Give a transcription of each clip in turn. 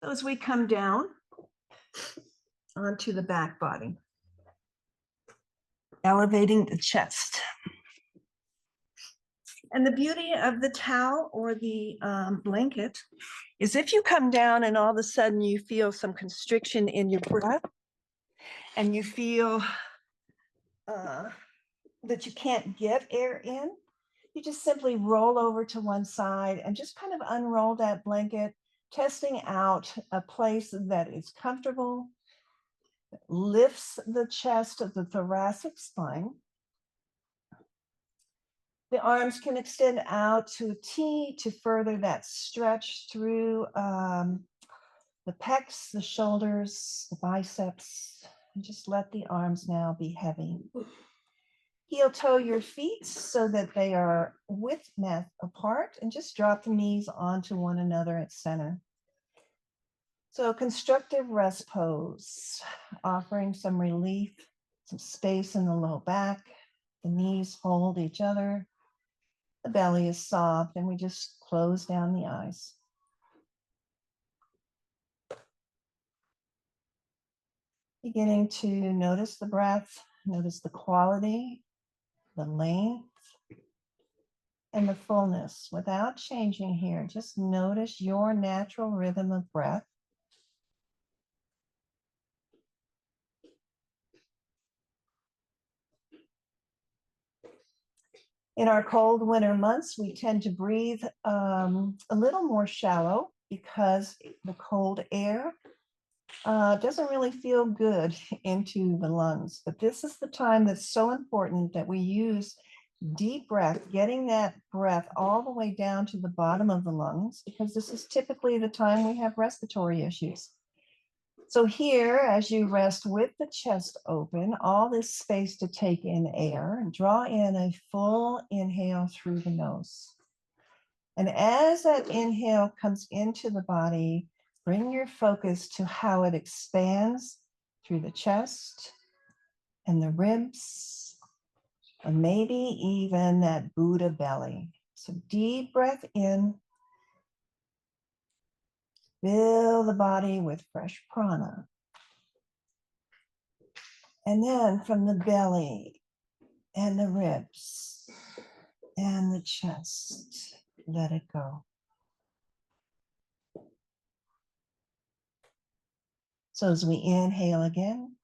So as we come down onto the back body, elevating the chest. And the beauty of the towel or the blanket is if you come down and all of a sudden you feel some constriction in your breath and you feel that you can't get air in, you just simply roll over to one side and just kind of unroll that blanket, testing out a place that is comfortable, lifts the chest of the thoracic spine. The arms can extend out to a T to further that stretch through the pecs, the shoulders, the biceps, and just let the arms now be heavy. Heel toe your feet so that they are width apart and just drop the knees onto one another at center. So constructive rest pose, offering some relief, some space in the low back. The knees hold each other. The belly is soft and we just close down the eyes. Beginning to notice the breath, notice the quality, the length, and the fullness without changing here. Just notice your natural rhythm of breath. In our cold winter months, we tend to breathe a little more shallow because the cold air doesn't really feel good into the lungs. But this is the time that's so important that we use deep breath, getting that breath all the way down to the bottom of the lungs, because this is typically the time we have respiratory issues. So here, as you rest with the chest open, all this space to take in air, and draw in a full inhale through the nose. And as that inhale comes into the body, bring your focus to how it expands through the chest and the ribs, or maybe even that Buddha belly. So deep breath in. Fill the body with fresh prana. And then from the belly and the ribs and the chest, let it go. So as we inhale again,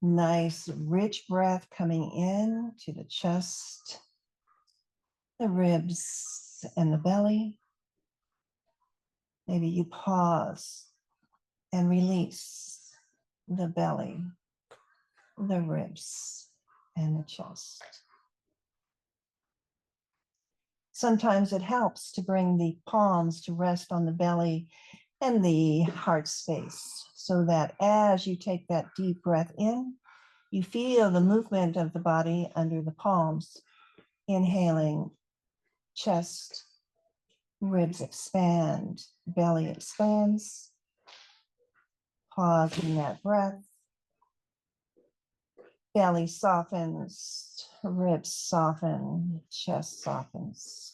nice rich breath coming in to the chest, the ribs and the belly. Maybe you pause and release the belly, the ribs, and the chest. Sometimes it helps to bring the palms to rest on the belly and the heart space, so that as you take that deep breath in, you feel the movement of the body under the palms. Inhaling, chest, ribs expand, belly expands. Pause in that breath. Belly softens, ribs soften, chest softens.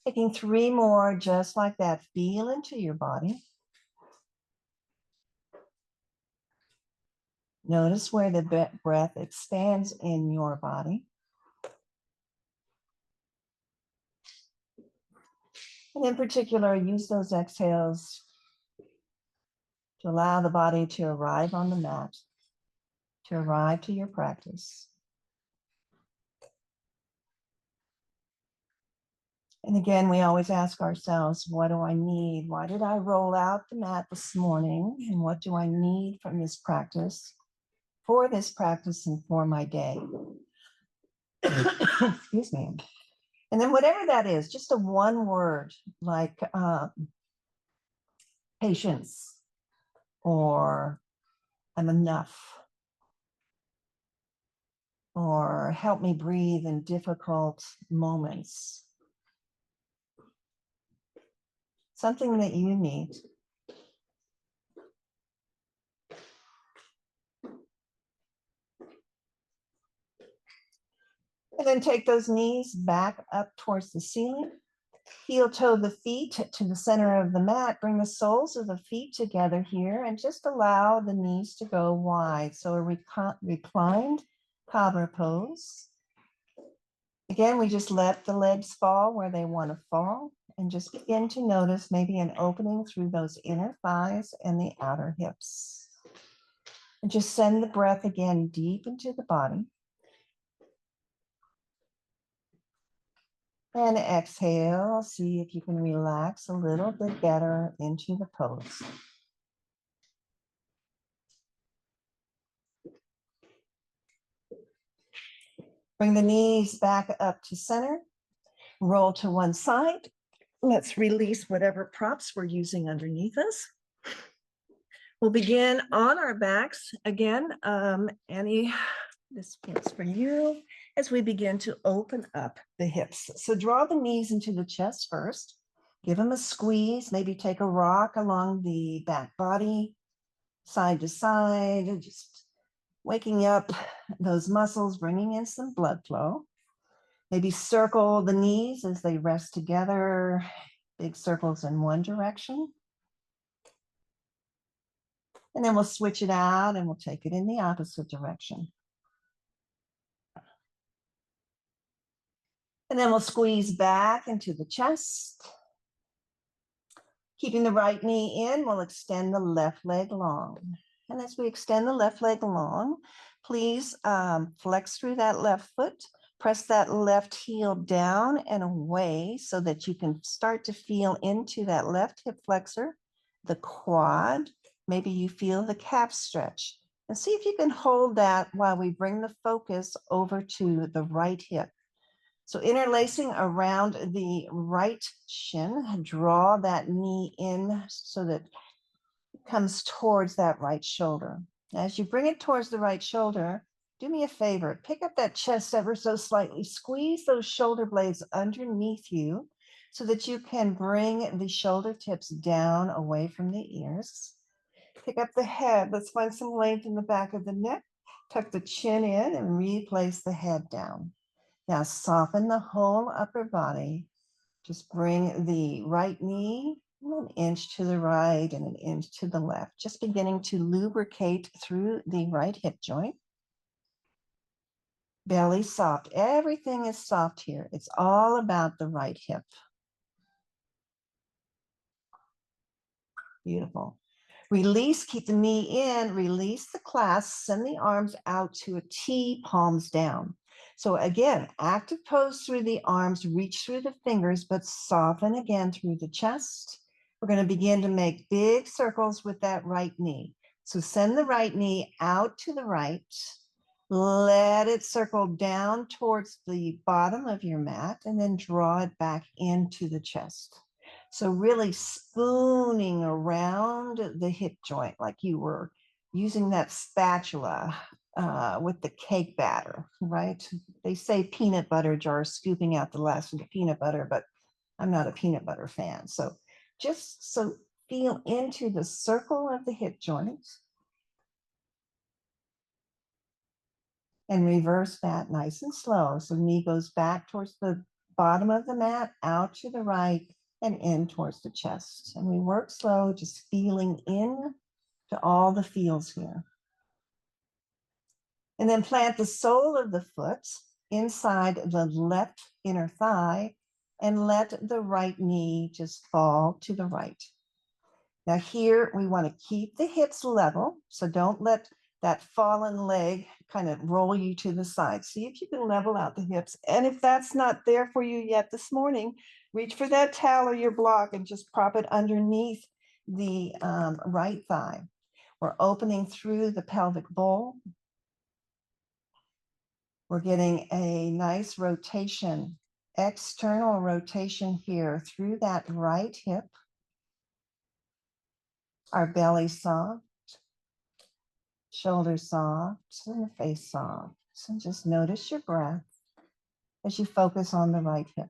Taking 3 more just like that. Feel into your body. Notice where the breath expands in your body. And in particular, use those exhales to allow the body to arrive on the mat, to arrive to your practice. And again, we always ask ourselves, what do I need? Why did I roll out the mat this morning? And what do I need from this practice, for this practice and for my day? Excuse me. And then whatever that is, just a one word like patience, or I'm enough, or help me breathe in difficult moments. Something that you need. And then take those knees back up towards the ceiling. Heel toe the feet to the center of the mat. Bring the soles of the feet together here and just allow the knees to go wide. So a reclined cobbler pose. Again, we just let the legs fall where they want to fall and just begin to notice maybe an opening through those inner thighs and the outer hips. And just send the breath again deep into the body. And exhale, see if you can relax a little bit better into the pose. Bring the knees back up to center. Roll to one side. Let's release whatever props we're using underneath us. We'll begin on our backs. Again, Annie, this is for you as we begin to open up the hips. So draw the knees into the chest first. Give them a squeeze. Maybe take a rock along the back body, side to side, and just waking up those muscles, bringing in some blood flow. Maybe circle the knees as they rest together, big circles in one direction. And then we'll switch it out and we'll take it in the opposite direction. And then we'll squeeze back into the chest. Keeping the right knee in, we'll extend the left leg long. And as we extend the left leg long, please flex through that left foot, press that left heel down and away so that you can start to feel into that left hip flexor, the quad. Maybe you feel the calf stretch. And see if you can hold that while we bring the focus over to the right hip. So interlacing around the right shin, draw that knee in so that it comes towards that right shoulder. As you bring it towards the right shoulder, do me a favor, pick up that chest ever so slightly, squeeze those shoulder blades underneath you so that you can bring the shoulder tips down away from the ears. Pick up the head. Let's find some length in the back of the neck. Tuck the chin in and replace the head down. Now soften the whole upper body. Just bring the right knee an inch to the right and an inch to the left, just beginning to lubricate through the right hip joint. Belly soft. Everything is soft here. It's all about the right hip. Beautiful. Release, keep the knee in, release the clasp, send the arms out to a T, palms down. So again, active pose through the arms, reach through the fingers, but soften again through the chest. We're going to begin to make big circles with that right knee. So send the right knee out to the right. Let it circle down towards the bottom of your mat and then draw it back into the chest. So really spooning around the hip joint like you were using that spatula with the cake batter, right? They say peanut butter jar, scooping out the last of the peanut butter, but I'm not a peanut butter fan. So just so feel into the circle of the hip joints and reverse that nice and slow. So knee goes back towards the bottom of the mat, out to the right, and in towards the chest. And we work slow, just feeling in to all the feels here. And then plant the sole of the foot inside the left inner thigh and let the right knee just fall to the right. Now here we want to keep the hips level, so don't let that fallen leg kind of roll you to the side. See if you can level out the hips. And if that's not there for you yet this morning, reach for that towel or your block and just prop it underneath the right thigh. We're opening through the pelvic bowl. We're getting a nice rotation, external rotation here through that right hip. Our belly soft, shoulders soft, and the face soft. So just notice your breath as you focus on the right hip.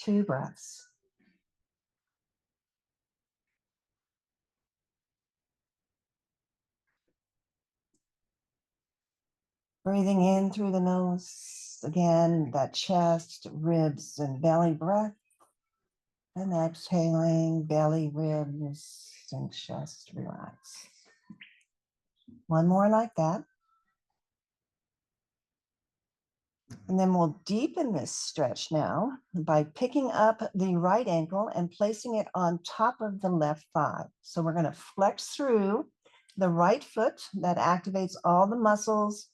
2 breaths. Breathing in through the nose. Again, that chest, ribs, and belly breath. And exhaling, belly, ribs, and chest relax. One more like that. And then we'll deepen this stretch now by picking up the right ankle and placing it on top of the left thigh. So we're going to flex through the right foot. That activates all the muscles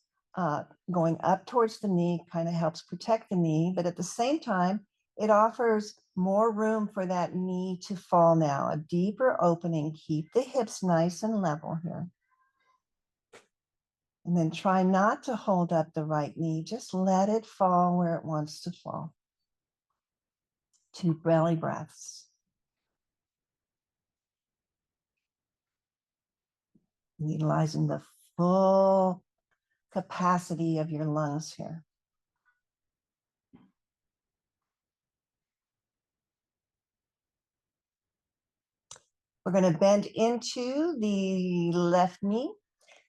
going up towards the knee, kind of helps protect the knee. But at the same time, it offers more room for that knee to fall now, a deeper opening. Keep the hips nice and level here. And then try not to hold up the right knee. Just let it fall where it wants to fall. 2 belly breaths. Utilizing the full capacity of your lungs here. We're going to bend into the left knee.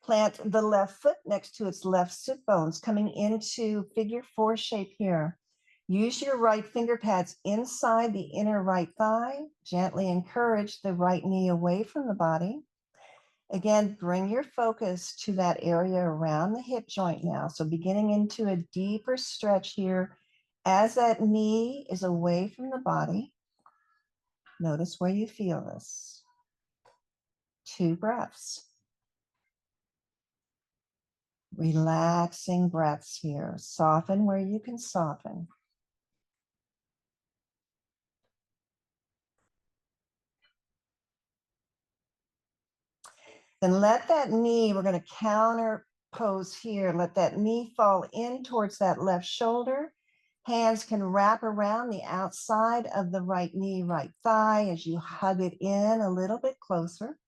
Plant the left foot next to its left sit bones, coming into figure 4 shape here. Use your right finger pads inside the inner right thigh. Gently encourage the right knee away from the body. Again, bring your focus to that area around the hip joint now. So beginning into a deeper stretch here as that knee is away from the body. Notice where you feel this. 2 breaths. Relaxing breaths here. Soften where you can soften. Then let that knee, we're going to counter pose here. Let that knee fall in towards that left shoulder. Hands can wrap around the outside of the right knee, right thigh as you hug it in a little bit closer.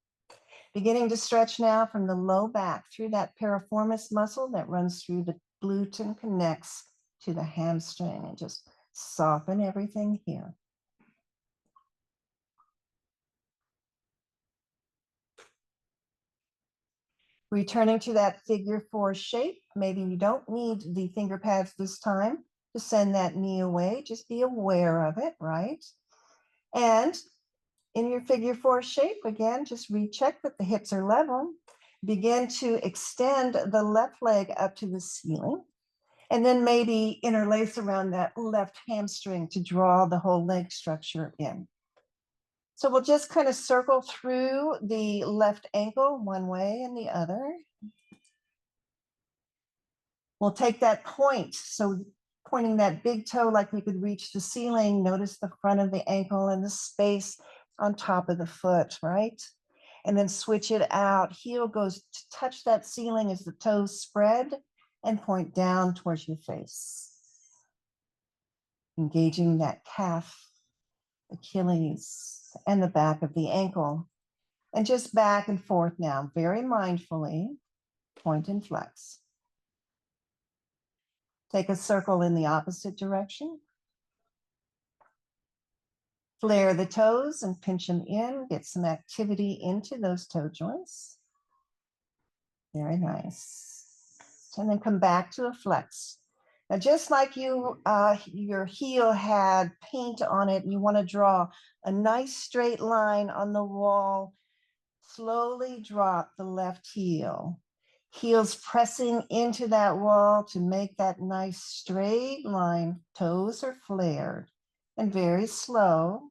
Beginning to stretch now from the low back through that piriformis muscle that runs through the glute and connects to the hamstring, and just soften everything here. Returning to that figure 4 shape. Maybe you don't need the finger pads this time to send that knee away. Just be aware of it, right? And in your figure 4 shape, again, just recheck that the hips are level. Begin to extend the left leg up to the ceiling. And then maybe interlace around that left hamstring to draw the whole leg structure in. So we'll just kind of circle through the left ankle one way and the other. We'll take that point. So pointing that big toe like we could reach the ceiling. Notice the front of the ankle and the space on top of the foot, right? And then switch it out. Heel goes to touch that ceiling as the toes spread and point down towards your face. Engaging that calf, Achilles, and the back of the ankle. And just back and forth now, very mindfully, point and flex. Take a circle in the opposite direction. Flare the toes and pinch them in. Get some activity into those toe joints. Very nice. And then come back to a flex. Now, just like your heel had paint on it, you want to draw a nice straight line on the wall. Slowly drop the left heel. Heels pressing into that wall to make that nice straight line. Toes are flared. And very slow,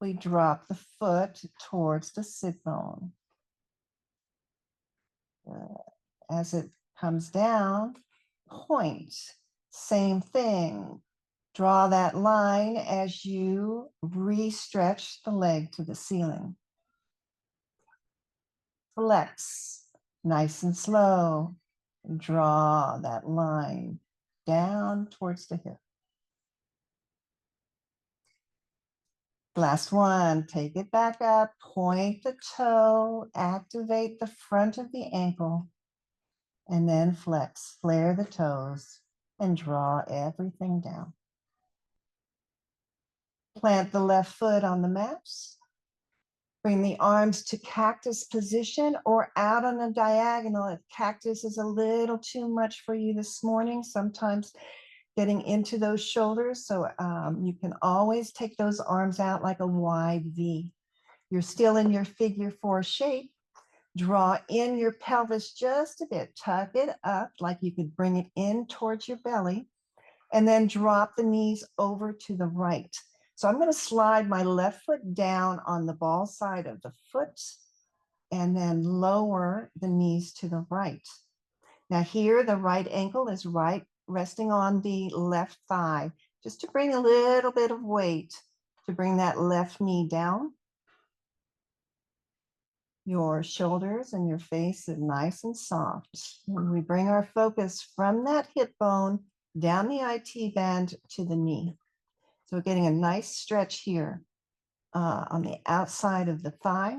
we drop the foot towards the sit bone. As it comes down, point. Same thing. Draw that line as you re-stretch the leg to the ceiling. Flex, nice and slow. Draw that line down towards the hip. Last one, take it back up, point the toe, activate the front of the ankle, and then flex, flare the toes, and draw everything down. Plant the left foot on the mat. Bring the arms to cactus position or out on a diagonal. If cactus is a little too much for you this morning, sometimes getting into those shoulders. So you can always take those arms out like a wide V. You're still in your figure 4 shape. Draw in your pelvis just a bit. Tuck it up like you could bring it in towards your belly. And then drop the knees over to the right. So I'm going to slide my left foot down on the ball side of the foot and then lower the knees to the right. Now here, the right ankle is right, resting on the left thigh, just to bring a little bit of weight to bring that left knee down. Your shoulders and your face are nice and soft. When we bring our focus from that hip bone down the IT band to the knee. So we're getting a nice stretch here on the outside of the thigh.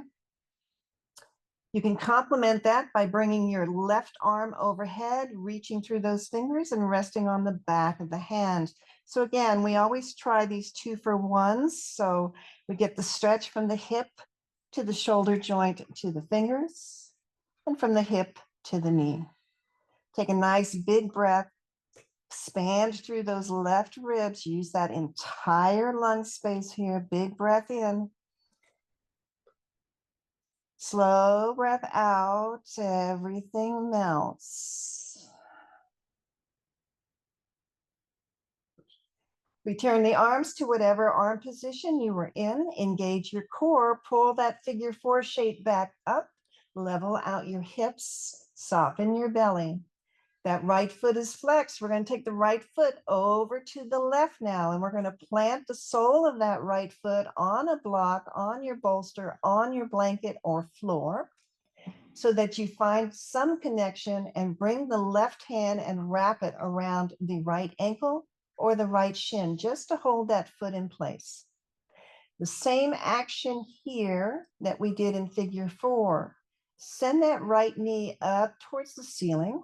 You can complement that by bringing your left arm overhead, reaching through those fingers and resting on the back of the hand. So again, we always try these 2-for-1s. So we get the stretch from the hip to the shoulder joint to the fingers and from the hip to the knee. Take a nice big breath. Expand through those left ribs. Use that entire lung space here. Big breath in. Slow breath out. Everything melts. Return the arms to whatever arm position you were in. Engage your core. Pull that figure 4 shape back up. Level out your hips. Soften your belly. That right foot is flexed. We're going to take the right foot over to the left now, and we're going to plant the sole of that right foot on a block, on your bolster, on your blanket or floor, so that you find some connection and bring the left hand and wrap it around the right ankle or the right shin, just to hold that foot in place. The same action here that we did in figure 4. Send that right knee up towards the ceiling.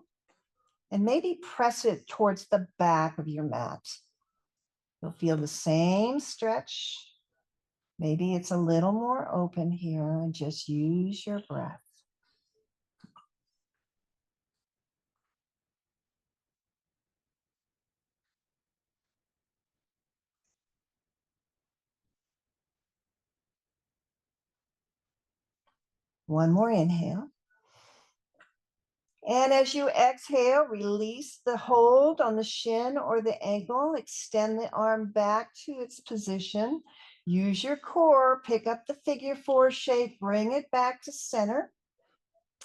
And maybe press it towards the back of your mat. You'll feel the same stretch. Maybe it's a little more open here, and just use your breath. One more inhale. And as you exhale, release the hold on the shin or the ankle. Extend the arm back to its position. Use your core. Pick up the figure 4 shape. Bring it back to center.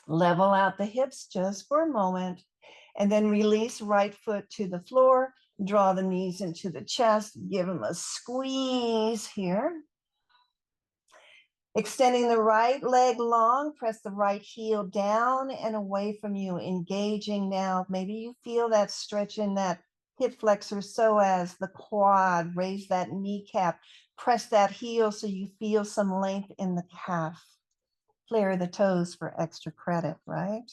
Level out the hips just for a moment. And then release right foot to the floor. Draw the knees into the chest. Give them a squeeze here. Extending the right leg long, press the right heel down and away from you, engaging now. Maybe you feel that stretch in that hip flexor psoas, the quad, raise that kneecap, press that heel so you feel some length in the calf. Flare the toes for extra credit, right?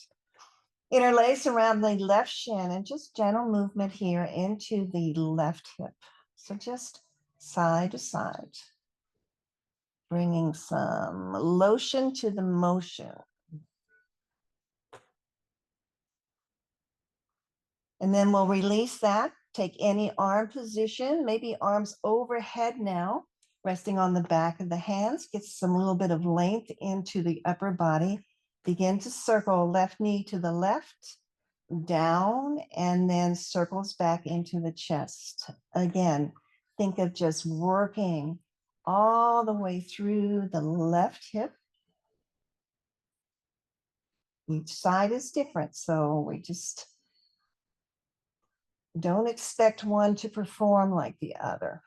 Interlace around the left shin and just gentle movement here into the left hip. So just side to side. Bringing some lotion to the motion. And then we'll release that. Take any arm position, maybe arms overhead now, resting on the back of the hands. Get some little bit of length into the upper body. Begin to circle left knee to the left, down, and then circles back into the chest. Again, think of just working all the way through the left hip. Each side is different, so we just don't expect one to perform like the other.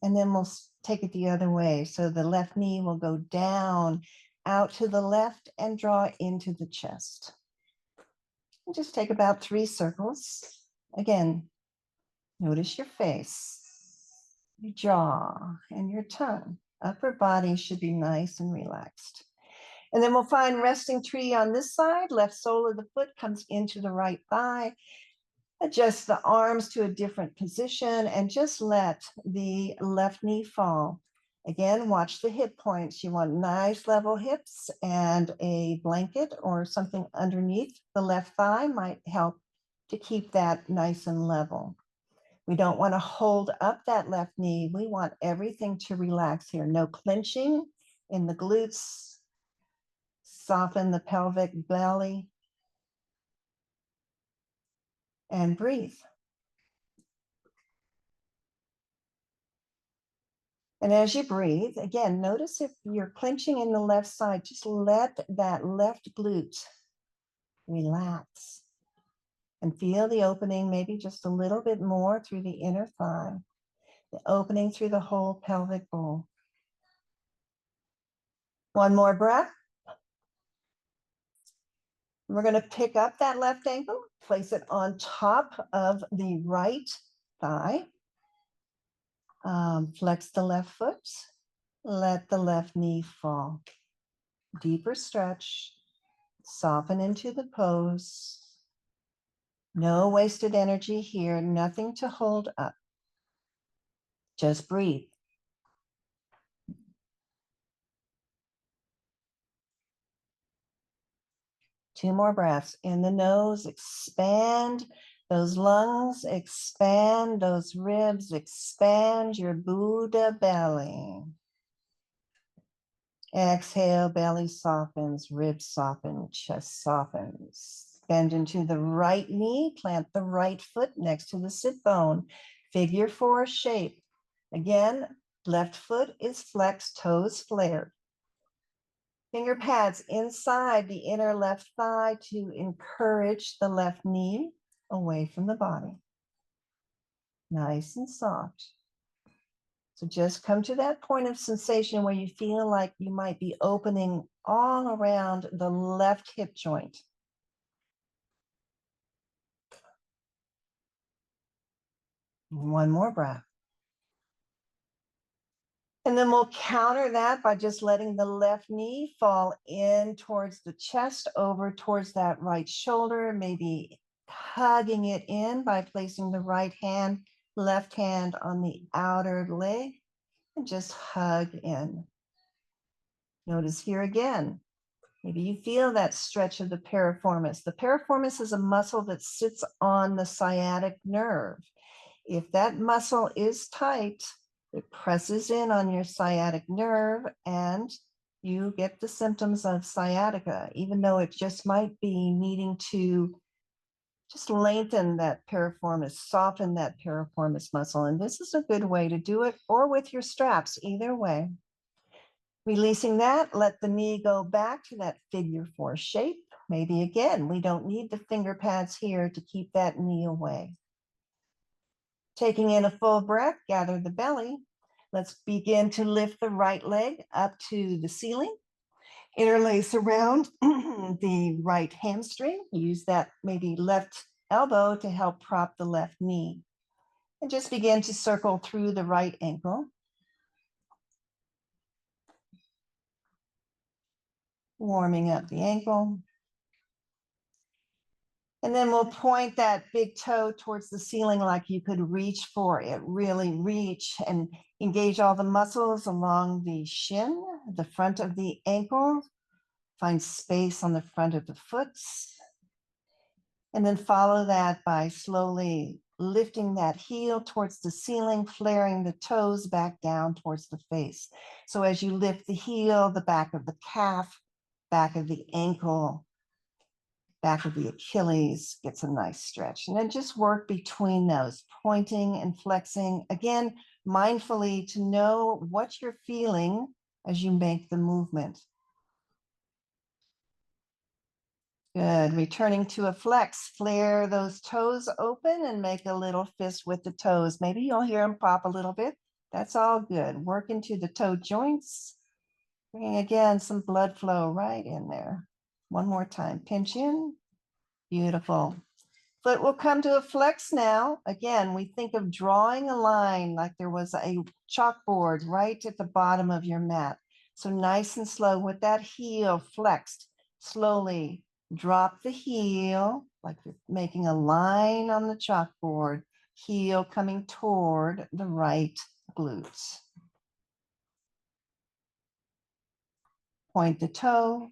And then we'll take it the other way. So the left knee will go down, out to the left, and draw into the chest. And just take about 3 circles. Again, notice your face, your jaw, and your tongue. Upper body should be nice and relaxed. And then we'll find resting tree on this side. Left sole of the foot comes into the right thigh. Adjust the arms to a different position and just let the left knee fall. Again, watch the hip points. You want nice level hips, and a blanket or something underneath the left thigh might help to keep that nice and level. We don't want to hold up that left knee. We want everything to relax here. No clenching in the glutes. Soften the pelvic belly and breathe. And as you breathe, again, notice if you're clenching in the left side, just let that left glute relax and feel the opening, maybe just a little bit more through the inner thigh, the opening through the whole pelvic bowl. One more breath. We're going to pick up that left ankle, place it on top of the right thigh. Flex the left foot. Let the left knee fall. Deeper stretch. Soften into the pose. No wasted energy here. Nothing to hold up. Just breathe. Two more breaths. In the nose, expand those lungs, expand those ribs, expand your Buddha belly. Exhale, belly softens, ribs soften, chest softens. Bend into the right knee, plant the right foot next to the sit bone. Figure 4 shape. Again, left foot is flexed, toes flared. Finger pads inside the inner left thigh to encourage the left knee away from the body. Nice and soft. So just come to that point of sensation where you feel like you might be opening all around the left hip joint. One more breath. And then we'll counter that by just letting the left knee fall in towards the chest, over towards that right shoulder, maybe hugging it in by placing the right hand, left hand on the outer leg, and just hug in. Notice here again, maybe you feel that stretch of the piriformis. The piriformis is a muscle that sits on the sciatic nerve. If that muscle is tight, it presses in on your sciatic nerve and you get the symptoms of sciatica, even though it just might be needing to just lengthen that piriformis, soften that piriformis muscle. And this is a good way to do it, or with your straps, either way. Releasing that, let the knee go back to that figure 4 shape. Maybe again, we don't need the finger pads here to keep that knee away. Taking in a full breath, gather the belly. Let's begin to lift the right leg up to the ceiling. Interlace around the right hamstring. Use that maybe left elbow to help prop the left knee. And just begin to circle through the right ankle. Warming up the ankle. And then we'll point that big toe towards the ceiling like you could reach for it. Really reach and engage all the muscles along the shin, the front of the ankle. Find space on the front of the foot. And then follow that by slowly lifting that heel towards the ceiling, flaring the toes back down towards the face. So as you lift the heel, the back of the calf, back of the ankle, back of the Achilles gets a nice stretch. And then just work between those, pointing and flexing. Again, mindfully to know what you're feeling as you make the movement. Good. Returning to a flex, flare those toes open and make a little fist with the toes. Maybe you'll hear them pop a little bit. That's all good. Work into the toe joints. Bringing again some blood flow right in there. One more time. Pinch in. Beautiful. Foot will come to a flex now. Again, we think of drawing a line like there was a chalkboard right at the bottom of your mat. So nice and slow with that heel flexed. Slowly drop the heel like you're making a line on the chalkboard. Heel coming toward the right glutes. Point the toe.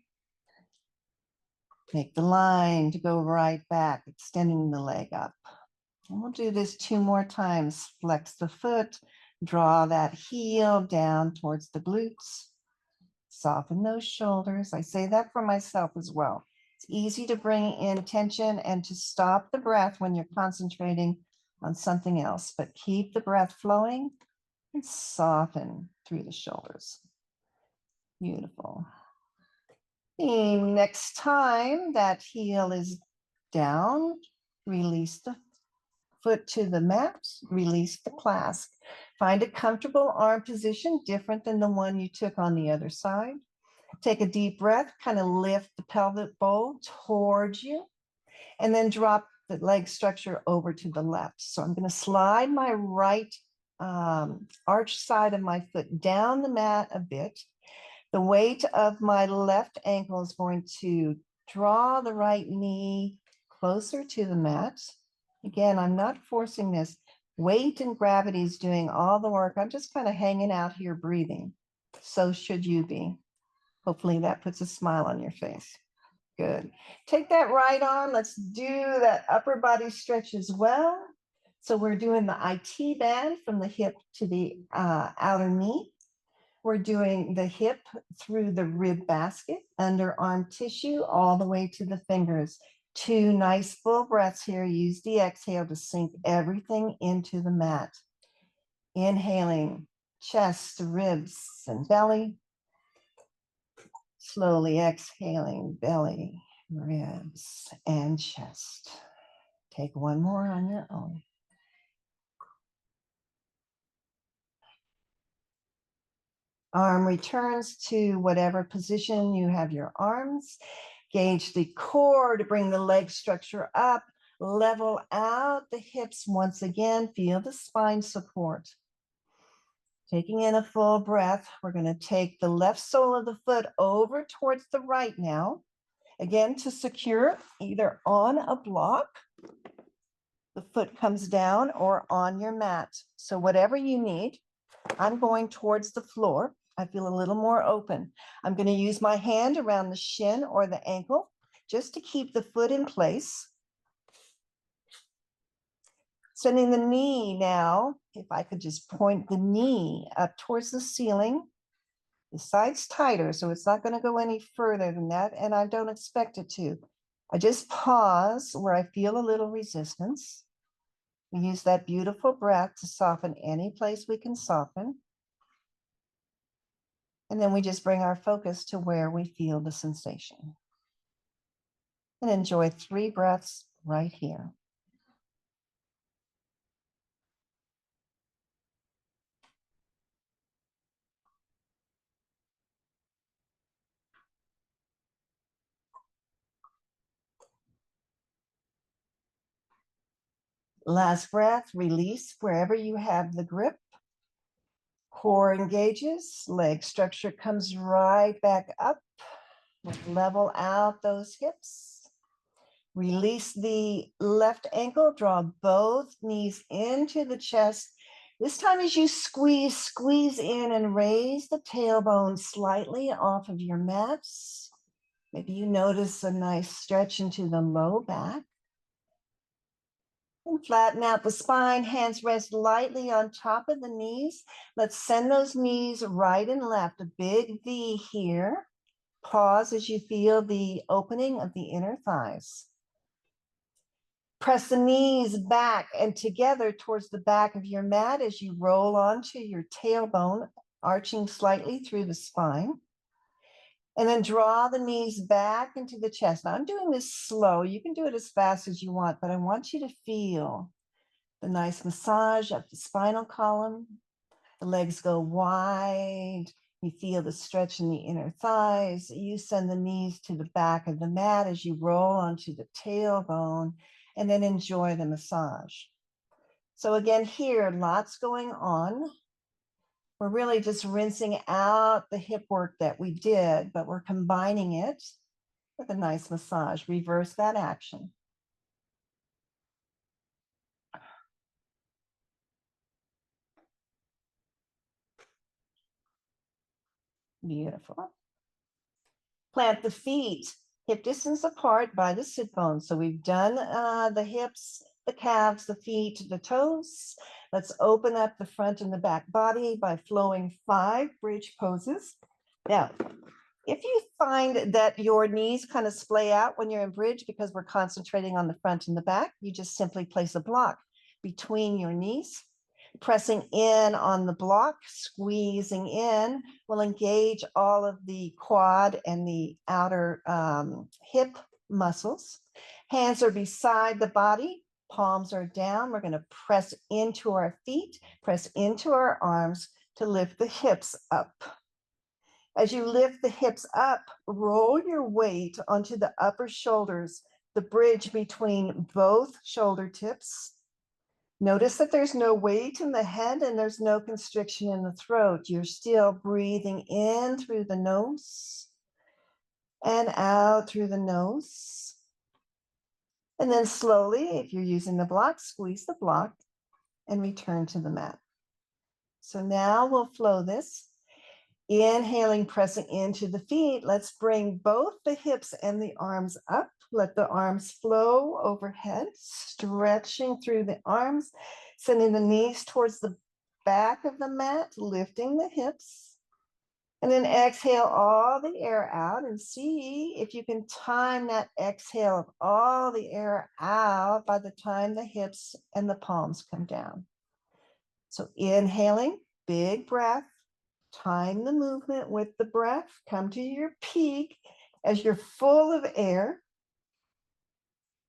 Make the line to go right back, extending the leg up. And we'll do this 2 more times. Flex the foot, draw that heel down towards the glutes. Soften those shoulders. I say that for myself as well. It's easy to bring in tension and to stop the breath when you're concentrating on something else, but keep the breath flowing and soften through the shoulders. Beautiful. The next time that heel is down, release the foot to the mat, release the clasp. Find a comfortable arm position different than the one you took on the other side. Take a deep breath, kind of lift the pelvic bowl towards you, and then drop the leg structure over to the left. So I'm going to slide my right arch side of my foot down the mat a bit. The weight of my left ankle is going to draw the right knee closer to the mat. Again, I'm not forcing this. Weight and gravity is doing all the work. I'm just kind of hanging out here breathing. So should you be. Hopefully that puts a smile on your face. Good. Take that right arm. Let's do that upper body stretch as well. So we're doing the IT band from the hip to the outer knee. We're doing the hip through the rib basket, underarm tissue, all the way to the fingers. 2 nice full breaths here. Use the exhale to sink everything into the mat. Inhaling, chest, ribs, and belly. Slowly exhaling, belly, ribs, and chest. Take one more on your own. Arm returns to whatever position you have your arms. Gauge the core to bring the leg structure up. Level out the hips once again. Feel the spine support. Taking in a full breath, we're going to take the left sole of the foot over towards the right now. Again, to secure either on a block, the foot comes down, or on your mat. So whatever you need. I'm going towards the floor. I feel a little more open. I'm going to use my hand around the shin or the ankle just to keep the foot in place. Sending the knee now, if I could just point the knee up towards the ceiling. The side's tighter, so it's not going to go any further than that, and I don't expect it to. I just pause where I feel a little resistance. We use that beautiful breath to soften any place we can soften. And then we just bring our focus to where we feel the sensation. And enjoy 3 breaths right here. Last breath, release wherever you have the grip. Core engages, leg structure comes right back up. Level out those hips. Release the left ankle, draw both knees into the chest. This time as you squeeze in and raise the tailbone slightly off of your mats. Maybe you notice a nice stretch into the low back. And flatten out the spine, hands rest lightly on top of the knees. Let's send those knees right and left, a big V here. Pause as you feel the opening of the inner thighs. Press the knees back and together towards the back of your mat as you roll onto your tailbone, arching slightly through the spine. And then draw the knees back into the chest. Now I'm doing this slow. You can do it as fast as you want, but I want you to feel the nice massage up the spinal column. The legs go wide. You feel the stretch in the inner thighs. You send the knees to the back of the mat as you roll onto the tailbone, and then enjoy the massage. So again, here, lots going on. We're really just rinsing out the hip work that we did, but we're combining it with a nice massage. Reverse that action. Beautiful. Plant the feet hip distance apart by the sit bones. So we've done the hips, the calves, the feet, the toes. Let's open up the front and the back body by flowing 5 bridge poses. Now, if you find that your knees kind of splay out when you're in bridge because we're concentrating on the front and the back, you just simply place a block between your knees. Pressing in on the block, squeezing in will engage all of the quad and the outer hip muscles. Hands are beside the body, palms are down. We're going to press into our feet, press into our arms to lift the hips up. As you lift the hips up, roll your weight onto the upper shoulders, the bridge between both shoulder tips. Notice that there's no weight in the head and there's no constriction in the throat. You're still breathing in through the nose and out through the nose. And then slowly, if you're using the block, squeeze the block and return to the mat. So now we'll flow this. Inhaling, pressing into the feet. Let's bring both the hips and the arms up. Let the arms flow overhead, stretching through the arms, sending the knees towards the back of the mat, lifting the hips. And then exhale all the air out and see if you can time that exhale of all the air out by the time the hips and the palms come down. So inhaling, big breath. Time the movement with the breath. Come to your peak as you're full of air.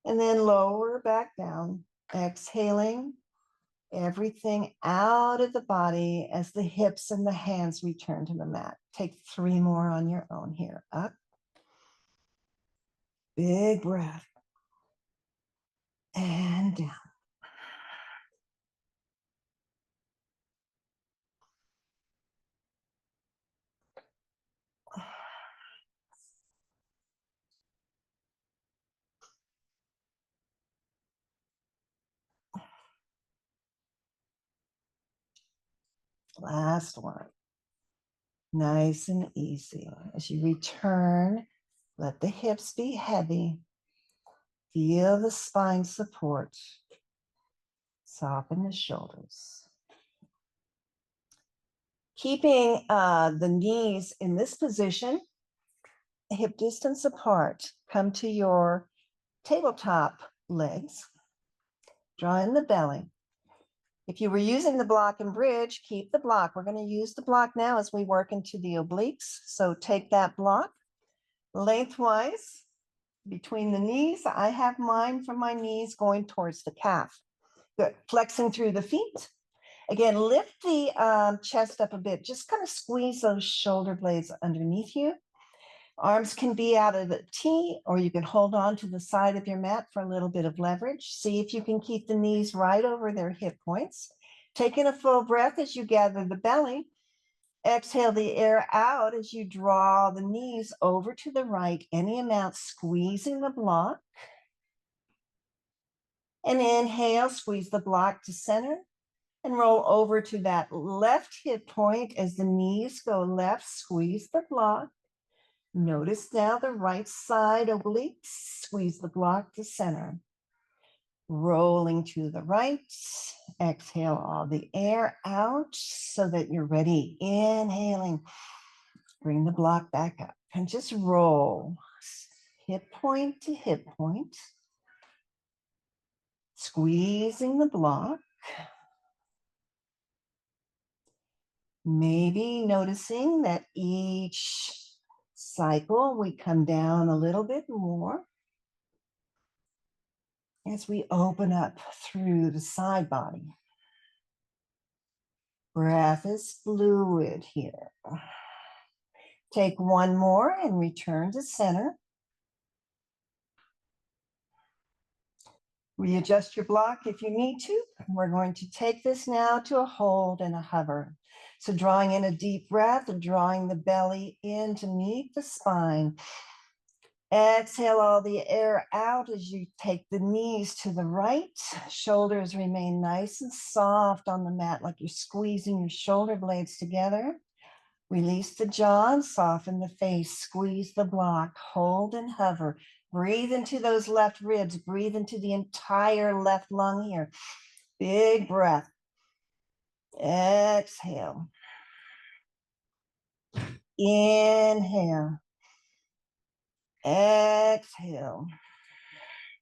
And then lower back down. Exhaling everything out of the body as the hips and the hands return to the mat. Take 3 more on your own here. Up. Big breath. And down. Last one. Nice and easy. As you return, let the hips be heavy. Feel the spine support. Soften the shoulders. Keeping the knees in this position, hip distance apart. Come to your tabletop legs. Draw in the belly. If you were using the block and bridge, keep the block. We're going to use the block now as we work into the obliques. So take that block lengthwise between the knees. I have mine from my knees going towards the calf. Good. Flexing through the feet. Again, lift the chest up a bit. Just kind of squeeze those shoulder blades underneath you. Arms can be out of the T, or you can hold on to the side of your mat for a little bit of leverage. See if you can keep the knees right over their hip points. Taking a full breath as you gather the belly. Exhale the air out as you draw the knees over to the right, any amount, squeezing the block. And inhale, squeeze the block to center and roll over to that left hip point as the knees go left, squeeze the block. Notice now the right side obliques, squeeze the block to center. Rolling to the right, exhale all the air out so that you're ready. Inhaling, bring the block back up and just roll. Hip point to hip point. Squeezing the block. Maybe noticing that each cycle we come down a little bit more as we open up through the side body. Breath is fluid here. Take 1 more and return to center. Readjust your block if you need to. We're going to take this now to a hold and a hover. So drawing in a deep breath and drawing the belly in to meet the spine. Exhale all the air out as you take the knees to the right. Shoulders remain nice and soft on the mat like you're squeezing your shoulder blades together. Release the jaw and soften the face. Squeeze the block. Hold and hover. Breathe into those left ribs. Breathe into the entire left lung here. Big breath. Exhale. Inhale. Exhale.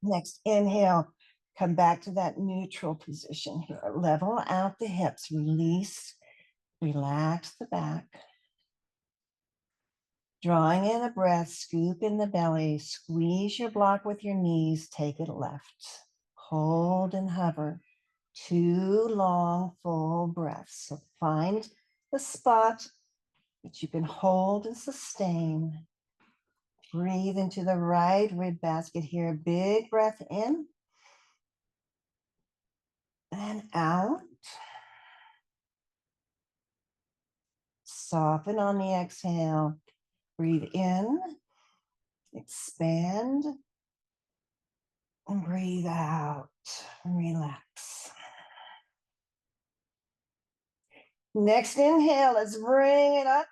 Next, inhale. Come back to that neutral position here. Level out the hips. Release. Relax the back. Drawing in a breath, scoop in the belly, squeeze your block with your knees, take it left. Hold and hover. 2 long, full breaths. So find the spot that you can hold and sustain. Breathe into the right rib basket here. Big breath in and out. Soften on the exhale. Breathe in, expand, and breathe out. Relax. Next inhale, let's bring it up.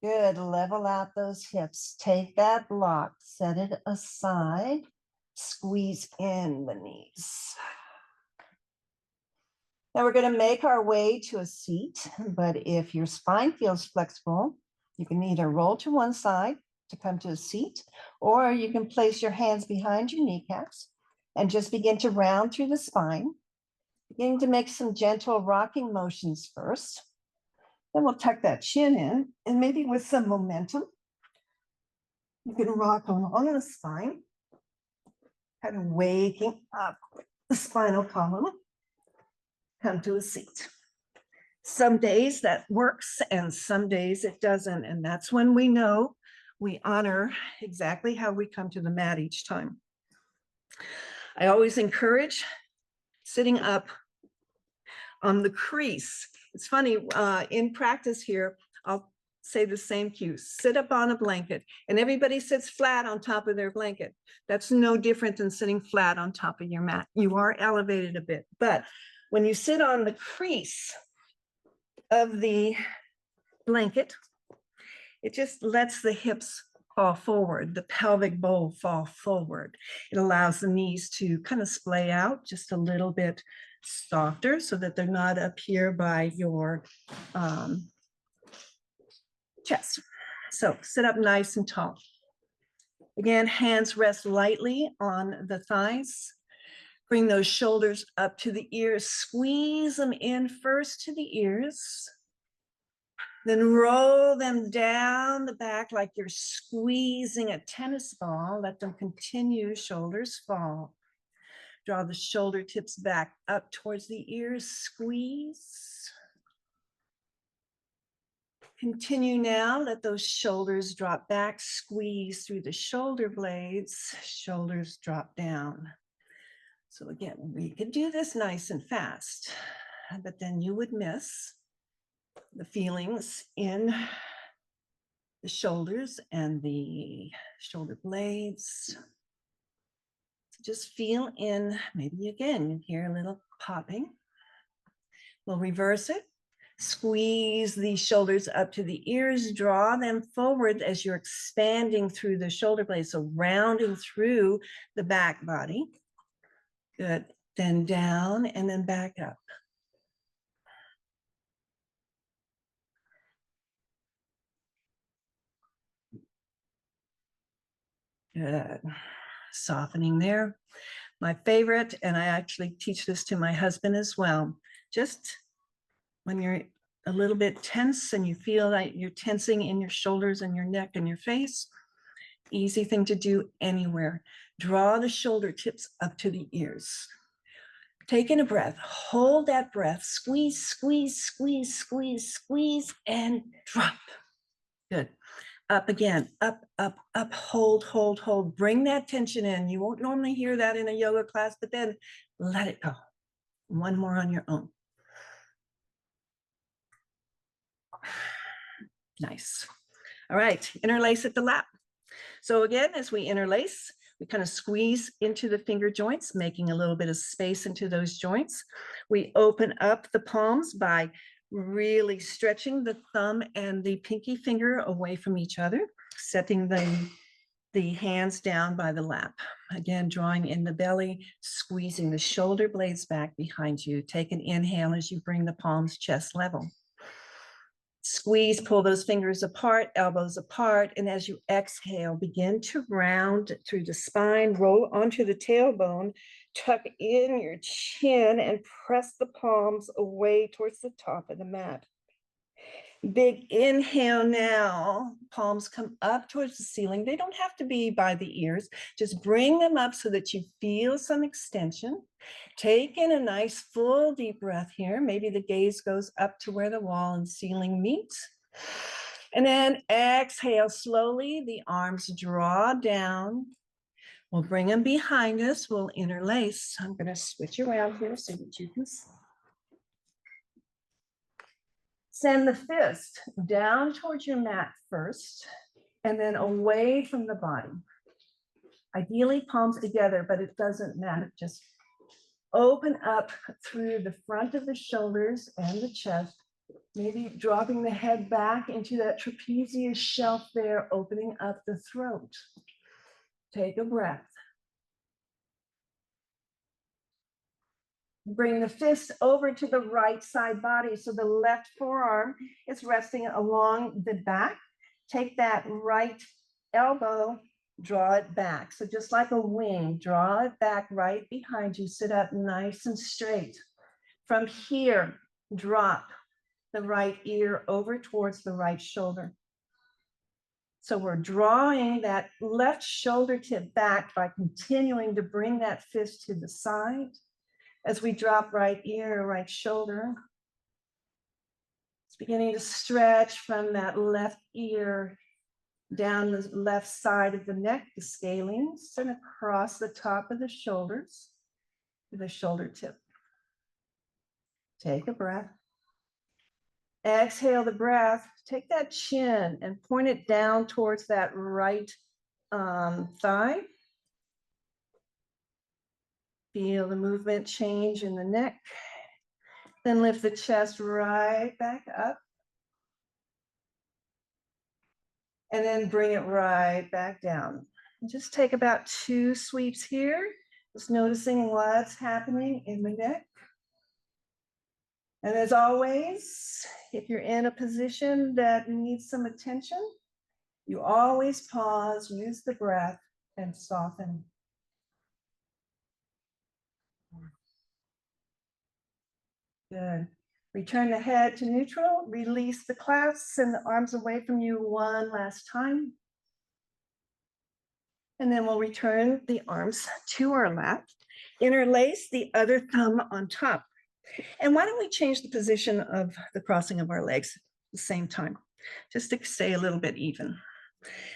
Good, level out those hips. Take that block, set it aside, squeeze in the knees. Now we're going to make our way to a seat, but if your spine feels flexible, you can either roll to one side to come to a seat, or you can place your hands behind your kneecaps and just begin to round through the spine, beginning to make some gentle rocking motions first. Then we'll tuck that chin in, and maybe with some momentum, you can rock along the spine, kind of waking up the spinal column. Come to a seat. Some days that works and some days it doesn't. And that's when we know we honor exactly how we come to the mat each time. I always encourage sitting up on the crease. It's funny, in practice here, I'll say the same cue. Sit up on a blanket, and everybody sits flat on top of their blanket. That's no different than sitting flat on top of your mat. You are elevated a bit, but when you sit on the crease of the blanket, it just lets the hips fall forward, the pelvic bowl fall forward. It allows the knees to kind of splay out just a little bit softer so that they're not up here by your chest. So sit up nice and tall. Again, hands rest lightly on the thighs. Bring those shoulders up to the ears. Squeeze them in first to the ears. Then roll them down the back like you're squeezing a tennis ball. Let them continue, shoulders fall. Draw the shoulder tips back up towards the ears, squeeze. Continue now, let those shoulders drop back, squeeze through the shoulder blades, shoulders drop down. So again, we could do this nice and fast, but then you would miss the feelings in the shoulders and the shoulder blades. So just feel in, maybe again, you hear a little popping. We'll reverse it. Squeeze the shoulders up to the ears, draw them forward as you're expanding through the shoulder blades, so rounding through the back body. Good. Then down and then back up. Good. Softening there. My favorite, and I actually teach this to my husband as well, just when you're a little bit tense and you feel like you're tensing in your shoulders and your neck and your face, easy thing to do anywhere. Draw the shoulder tips up to the ears. Take in a breath, hold that breath, squeeze, squeeze, squeeze, squeeze, squeeze, and drop. Good. Up again, up, up, up, hold, hold, hold. Bring that tension in. You won't normally hear that in a yoga class, but then let it go. One more on your own. Nice. All right, interlace at the lap. So again, as we interlace, we kind of squeeze into the finger joints, making a little bit of space into those joints. We open up the palms by really stretching the thumb and the pinky finger away from each other, setting the hands down by the lap. Again, drawing in the belly, squeezing the shoulder blades back behind you. Take an inhale as you bring the palms chest level. Squeeze, pull those fingers apart, elbows apart, and as you exhale, begin to round through the spine, roll onto the tailbone, tuck in your chin, and press the palms away towards the top of the mat. Big inhale now, palms come up towards the ceiling. They don't have to be by the ears. Just bring them up so that you feel some extension. Take in a nice full deep breath here. Maybe the gaze goes up to where the wall and ceiling meet. And then exhale slowly, the arms draw down. We'll bring them behind us. We'll interlace. I'm going to switch around here so that you can see. Send the fist down towards your mat first, and then away from the body. Ideally, palms together, but it doesn't matter. Just open up through the front of the shoulders and the chest, maybe dropping the head back into that trapezius shelf there, opening up the throat. Take a breath. Bring the fist over to the right side body. So the left forearm is resting along the back. Take that right elbow, draw it back. So just like a wing, draw it back right behind you. Sit up nice and straight. From here, drop the right ear over towards the right shoulder. So we're drawing that left shoulder tip back by continuing to bring that fist to the side. As we drop right ear, right shoulder, it's beginning to stretch from that left ear down the left side of the neck, the scalings, and across the top of the shoulders to the shoulder tip. Take a breath. Exhale the breath. Take that chin and point it down towards that right thigh. Feel the movement change in the neck. Then lift the chest right back up. And then bring it right back down. And just take about 2 sweeps here. Just noticing what's happening in the neck. And as always, if you're in a position that needs some attention, you always pause, use the breath, and soften. Good. Return the head to neutral, release the clasps, send the arms away from you one last time. And then we'll return the arms to our lap, interlace the other thumb on top. And why don't we change the position of the crossing of our legs at the same time, just to stay a little bit even.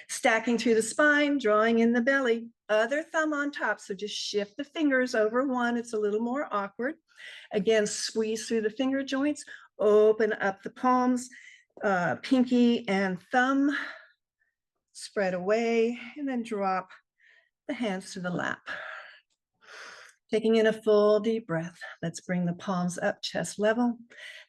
Stacking through the spine, drawing in the belly, other thumb on top. So just shift the fingers over one. It's a little more awkward. Again, squeeze through the finger joints, open up the palms, pinky and thumb, spread away, and then drop the hands to the lap. Taking in a full deep breath. Let's bring the palms up, chest level.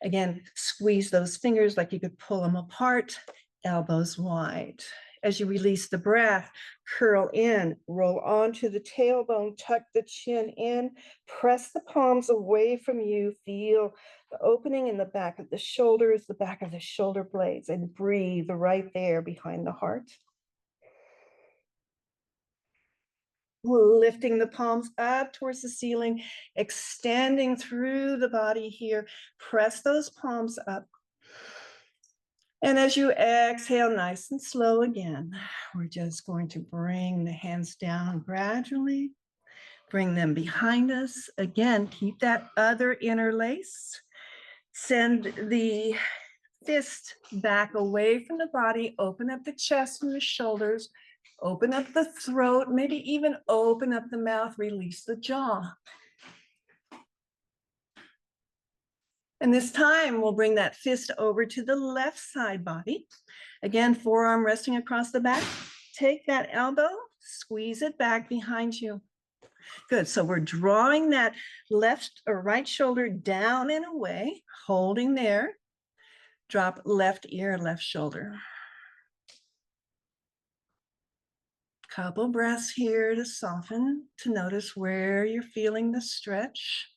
Again, squeeze those fingers like you could pull them apart, elbows wide. As you release the breath, curl in, roll onto the tailbone, tuck the chin in, press the palms away from you, feel the opening in the back of the shoulders, the back of the shoulder blades, and breathe right there behind the heart. Lifting the palms up towards the ceiling, extending through the body here. Press those palms up. And as you exhale, nice and slow again, we're just going to bring the hands down gradually. Bring them behind us. Again, keep that other interlace. Send the fist back away from the body. Open up the chest and the shoulders. Open up the throat, maybe even open up the mouth, release the jaw. And this time we'll bring that fist over to the left side body. Again, forearm resting across the back. Take that elbow, squeeze it back behind you. Good, so we're drawing that left or right shoulder down and away, holding there. Drop left ear, left shoulder. Couple breaths here to soften, to notice where you're feeling the stretch.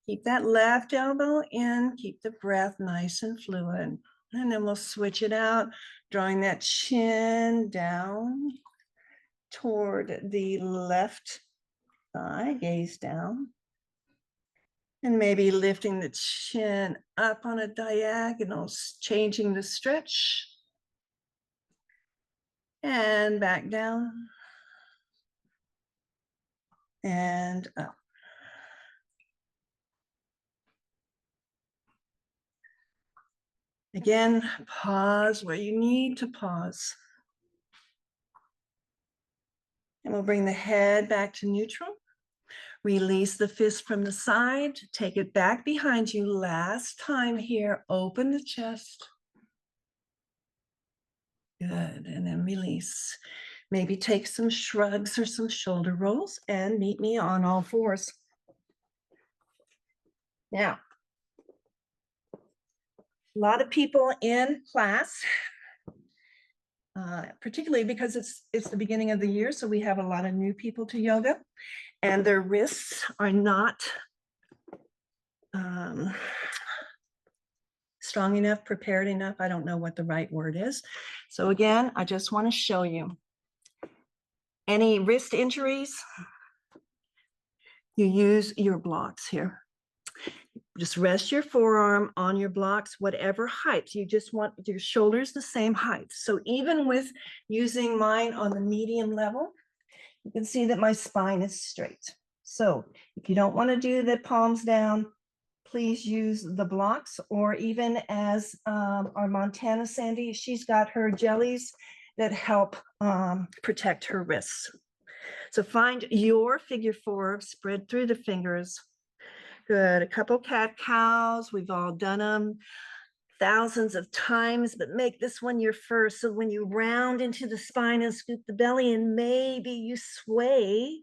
Keep that left elbow in, keep the breath nice and fluid. And then we'll switch it out, drawing that chin down toward the left thigh, gaze down. And maybe lifting the chin up on a diagonal, changing the stretch. And back down. And up. Again, pause where you need to pause. And we'll bring the head back to neutral. Release the fist from the side. Take it back behind you. Last time here. Open the chest. Good. And then release. Maybe take some shrugs or some shoulder rolls and meet me on all fours. Now, a lot of people in class, particularly because it's the beginning of the year, so we have a lot of new people to yoga, and their wrists are not strong enough, prepared enough. I don't know what the right word is. So again, I just want to show you. Any wrist injuries, you use your blocks here. Just rest your forearm on your blocks, whatever height. You just want your shoulders the same height. So even with using mine on the medium level, you can see that my spine is straight. So if you don't want to do the palms down, please use the blocks, or even as our Montana Sandy, she's got her jellies that help protect her wrists. So find your figure four, spread through the fingers. Good, a couple cat-cows, we've all done them thousands of times, but make this one your first. So when you round into the spine and scoop the belly, and maybe you sway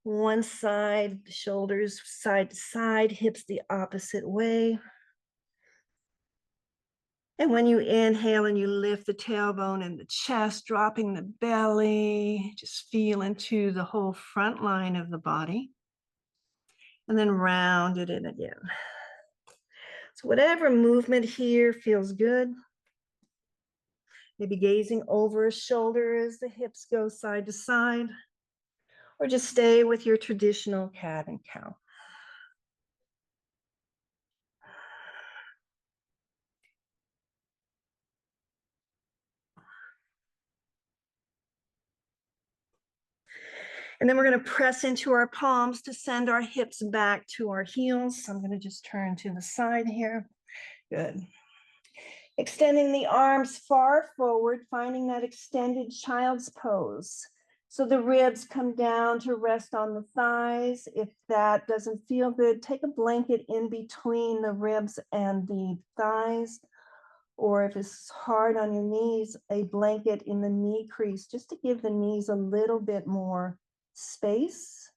one side, shoulders side to side, hips the opposite way. And when you inhale and you lift the tailbone and the chest, dropping the belly, just feel into the whole front line of the body. And then round it in again. So whatever movement here feels good. Maybe gazing over his shoulder as the hips go side to side, or just stay with your traditional cat and cow. And then we're going to press into our palms to send our hips back to our heels. So I'm going to just turn to the side here. Good. Extending the arms far forward, finding that extended child's pose. So the ribs come down to rest on the thighs. If that doesn't feel good, take a blanket in between the ribs and the thighs. Or if it's hard on your knees, a blanket in the knee crease, just to give the knees a little bit more space.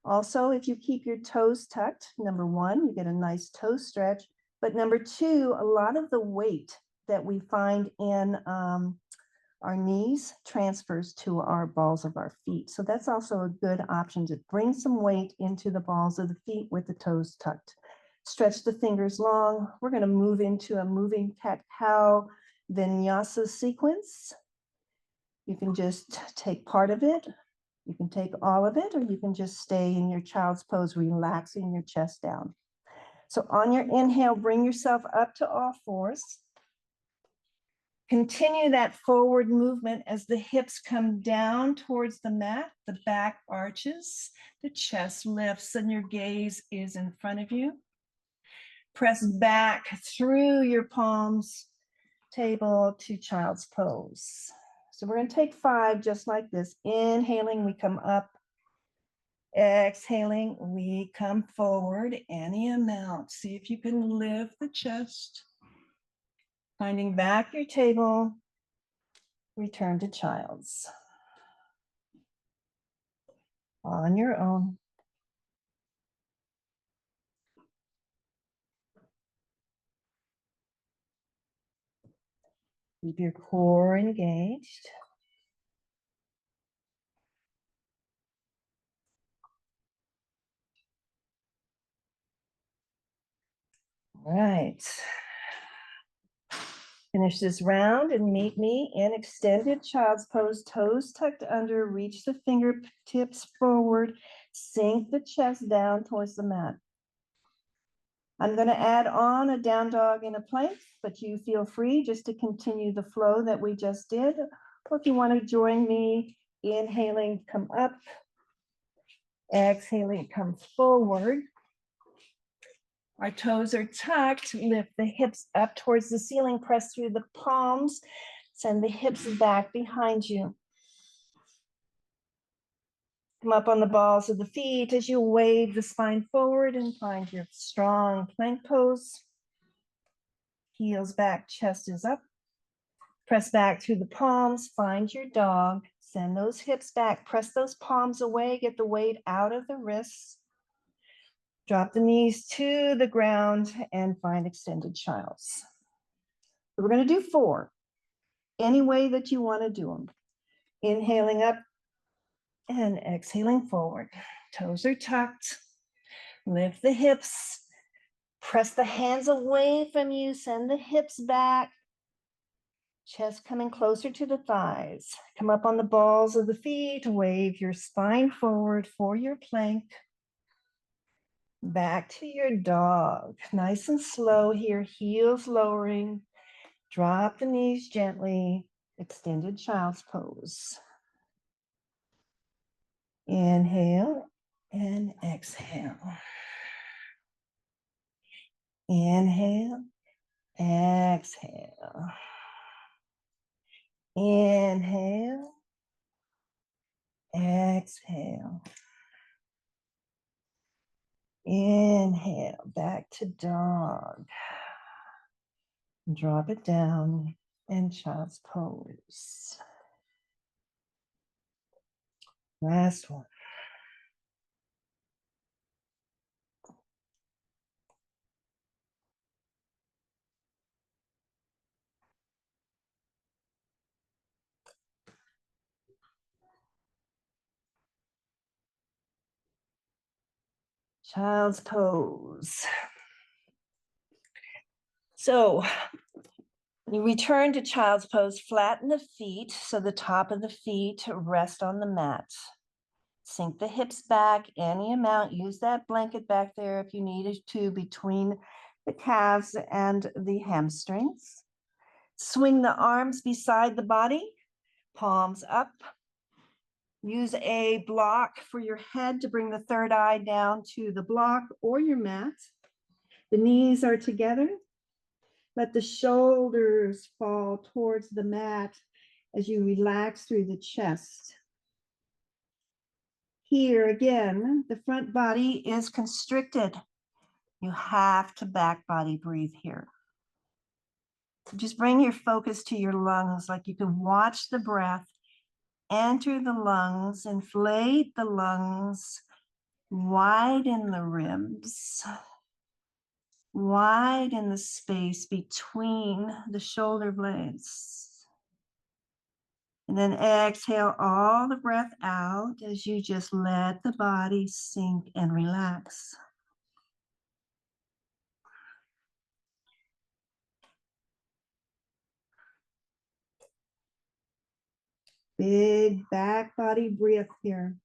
Also, if you keep your toes tucked, number one, you get a nice toe stretch. But number two, a lot of the weight that we find in our knees transfers to our balls of our feet. So that's also a good option to bring some weight into the balls of the feet with the toes tucked. Stretch the fingers long. We're going to move into a moving cat-cow vinyasa sequence. You can just take part of it. You can take all of it, or you can just stay in your child's pose, relaxing your chest down. So on your inhale, bring yourself up to all fours. Continue that forward movement as the hips come down towards the mat, the back arches, the chest lifts, and your gaze is in front of you. Press back through your palms, table to child's pose. So we're going to take 5 just like this. Inhaling, we come up. Exhaling, we come forward any amount. See if you can lift the chest. Finding back your table, return to child's. On your own. Keep your core engaged. All right. Finish this round and meet me in extended child's pose, toes tucked under, reach the fingertips forward, sink the chest down towards the mat. I'm going to add on a down dog and a plank, but you feel free just to continue the flow that we just did. Or if you want to join me, inhaling, come up, exhaling, come forward. Our toes are tucked, lift the hips up towards the ceiling, press through the palms, send the hips back behind you. Come up on the balls of the feet as you wave the spine forward and find your strong plank pose. Heels back, chest is up. Press back through the palms, find your dog, send those hips back, press those palms away, get the weight out of the wrists. Drop the knees to the ground and find extended child's. We're going to do 4, any way that you want to do them. Inhaling up and exhaling forward. Toes are tucked. Lift the hips. Press the hands away from you. Send the hips back. Chest coming closer to the thighs. Come up on the balls of the feet. Wave your spine forward for your plank. Back to your dog. Nice and slow here. Heels lowering. Drop the knees gently. Extended child's pose. Inhale and exhale. Inhale, exhale. Inhale, exhale. Inhale, back to dog. Drop it down and child's pose. Last one. Child's pose. So you return to child's pose, flatten the feet so the top of the feet rest on the mat. Sink the hips back any amount. Use that blanket back there if you needed to between the calves and the hamstrings. Swing the arms beside the body, palms up. Use a block for your head to bring the third eye down to the block or your mat. The knees are together. Let the shoulders fall towards the mat as you relax through the chest. Here again, the front body is constricted. You have to back body breathe here. So just bring your focus to your lungs, like you can watch the breath enter the lungs, inflate the lungs, widen the ribs, widen the space between the shoulder blades. And then exhale all the breath out as you just let the body sink and relax. Big back body breath here.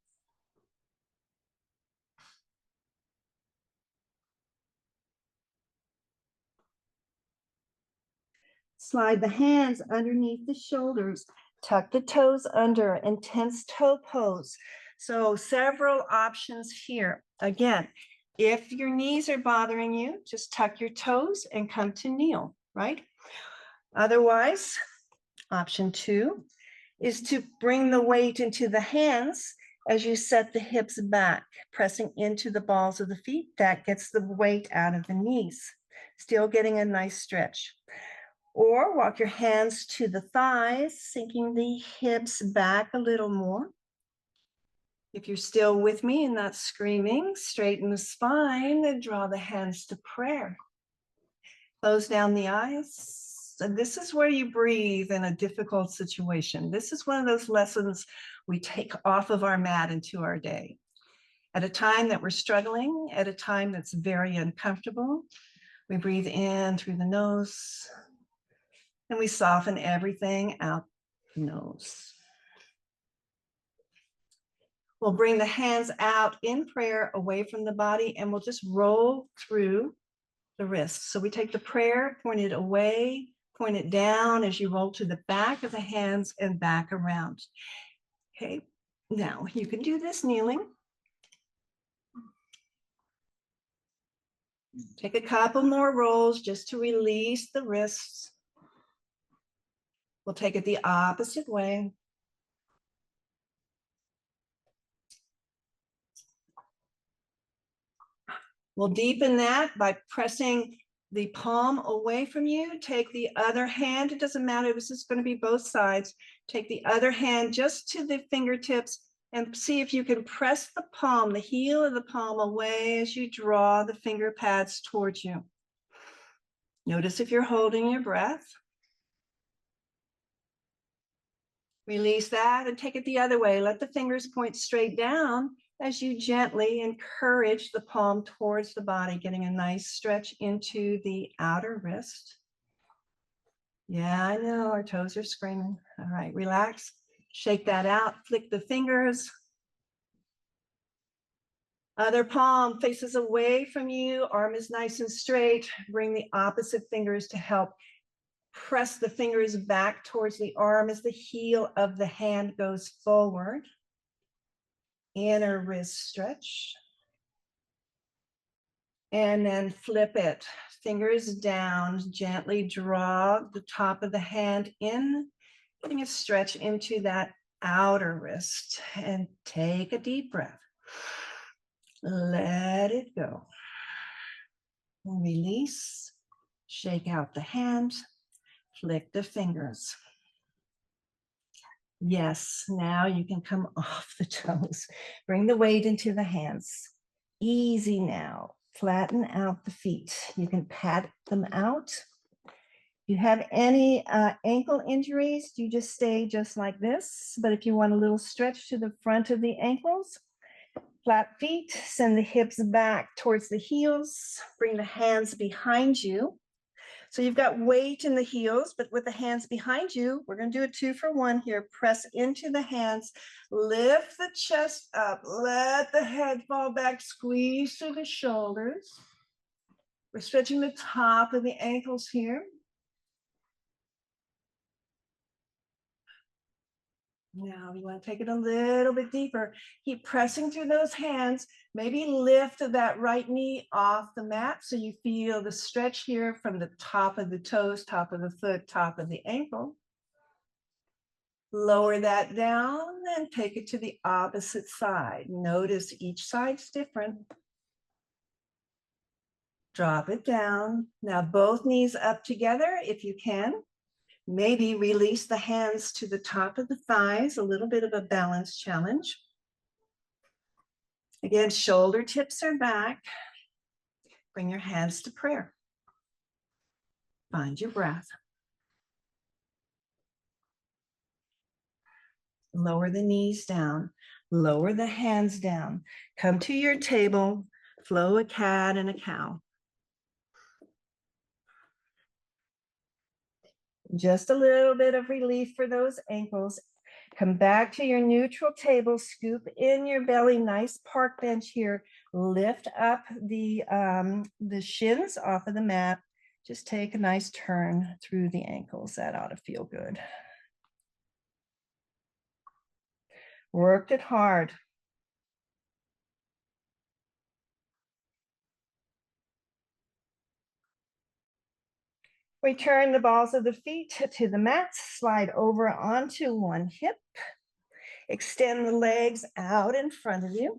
Slide the hands underneath the shoulders. Tuck the toes under, intense toe pose. So several options here. Again, if your knees are bothering you, just tuck your toes and come to kneel, right? Otherwise, option 2 is to bring the weight into the hands as you set the hips back, pressing into the balls of the feet. That gets the weight out of the knees, still getting a nice stretch. Or walk your hands to the thighs, sinking the hips back a little more. If you're still with me and not screaming, straighten the spine and draw the hands to prayer. Close down the eyes. wrists. And this is where you breathe in a difficult situation. This is one of those lessons we take off of our mat into our day. At a time that we're struggling, at a time that's very uncomfortable, we breathe in through the nose and we soften everything out the nose. We'll bring the hands out in prayer away from the body and we'll just roll through the wrists. So we take the prayer, point it away, point it down as you roll to the back of the hands and back around. Okay, now you can do this kneeling. Take a couple more rolls just to release the wrists. We'll take it the opposite way. We'll deepen that by pressing the palm away from you. Take the other hand, it doesn't matter, this is going to be both sides. Take the other hand just to the fingertips and see if you can press the palm, the heel of the palm away as you draw the finger pads towards you. Notice if you're holding your breath. Release that and take it the other way. Let the fingers point straight down as you gently encourage the palm towards the body, getting a nice stretch into the outer wrist. Yeah, I know, our toes are screaming. All right, relax, shake that out, flick the fingers. Other palm faces away from you, arm is nice and straight. Bring the opposite fingers to help press the fingers back towards the arm as the heel of the hand goes forward. Inner wrist stretch. And then flip it. Fingers down, gently draw the top of the hand in, getting a stretch into that outer wrist. And take a deep breath. Let it go. Release. Shake out the hand. Flick the fingers. Yes, now you can come off the toes. Bring the weight into the hands. Easy now. Flatten out the feet. You can pat them out. If you have any ankle injuries, you just stay just like this. But if you want a little stretch to the front of the ankles, flat feet, send the hips back towards the heels. Bring the hands behind you. So you've got weight in the heels, but with the hands behind you, we're going to do a 2-for-1 here. Press into the hands, lift the chest up, let the head fall back, squeeze through the shoulders. We're stretching the top of the ankles here. Now you want to take it a little bit deeper. Keep pressing through those hands. Maybe lift that right knee off the mat so you feel the stretch here from the top of the toes, top of the foot, top of the ankle. Lower that down and take it to the opposite side. Notice each side's different. Drop it down. Now both knees up together if you can. Maybe release the hands to the top of the thighs, a little bit of a balance challenge. Again, shoulder tips are back. Bring your hands to prayer. Find your breath. Lower the knees down. Lower the hands down. Come to your table. Flow a cat and a cow. Just a little bit of relief for those ankles. Come back to your neutral table, scoop in your belly, nice park bench here. Lift up the shins off of the mat. Just take a nice turn through the ankles. That ought to feel good. Worked it hard. Return the balls of the feet to the mat, slide over onto one hip. Extend the legs out in front of you.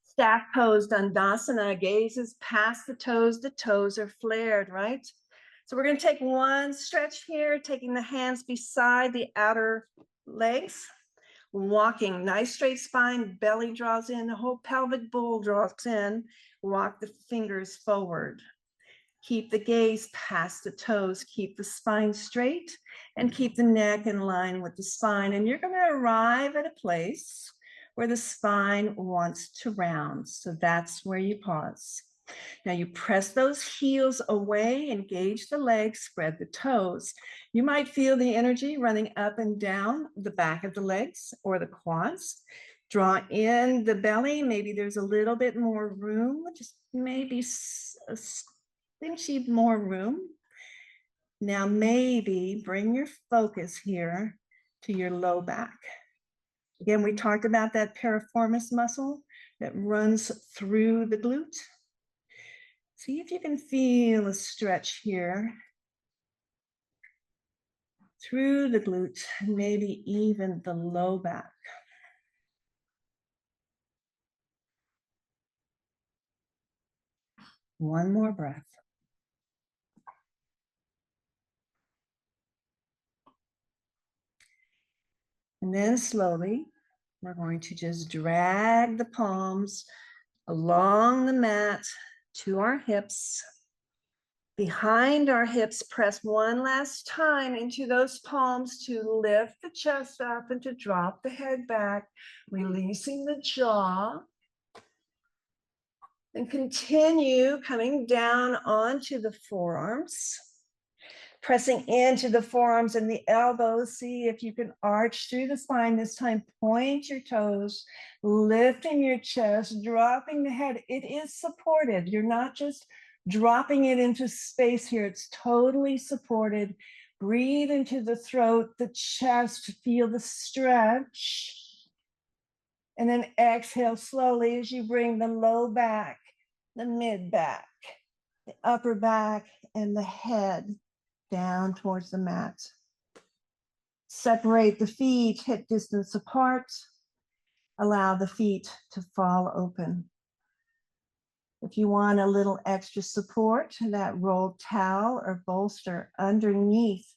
Staff pose, Dandasana, gazes past the toes are flared, right? So we're going to take one stretch here, taking the hands beside the outer legs. Walking, nice straight spine, belly draws in, the whole pelvic bowl draws in. Walk the fingers forward. Keep the gaze past the toes, keep the spine straight, and keep the neck in line with the spine. And you're going to arrive at a place where the spine wants to round. So that's where you pause. Now you press those heels away, engage the legs, spread the toes. You might feel the energy running up and down the back of the legs or the quads. Draw in the belly. Maybe there's a little bit more room, just maybe a cinchy more room. Now maybe bring your focus here to your low back. Again, we talked about that piriformis muscle that runs through the glute. See if you can feel a stretch here through the glute, maybe even the low back. One more breath. And then slowly, we're going to just drag the palms along the mat to our hips. Behind our hips, press one last time into those palms to lift the chest up and to drop the head back, releasing the jaw. And continue coming down onto the forearms, pressing into the forearms and the elbows. See if you can arch through the spine this time. Point your toes, lifting your chest, dropping the head. It is supported. You're not just dropping it into space here. It's totally supported. Breathe into the throat, the chest, feel the stretch. And then exhale slowly as you bring the low back, the mid back, the upper back, and the head down towards the mat. Separate the feet hip distance apart. Allow the feet to fall open. If you want a little extra support, that rolled towel or bolster underneath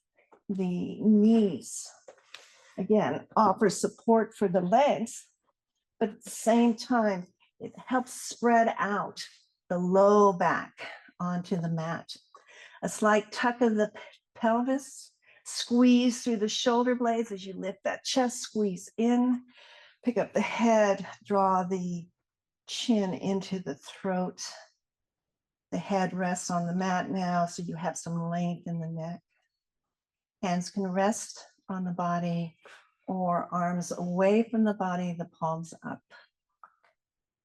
the knees, again, offers support for the legs, but at the same time, it helps spread out the low back onto the mat. A slight tuck of the pelvis, squeeze through the shoulder blades as you lift that chest, squeeze in, pick up the head, draw the chin into the throat. The head rests on the mat now, so you have some length in the neck. Hands can rest on the body or arms away from the body, the palms up.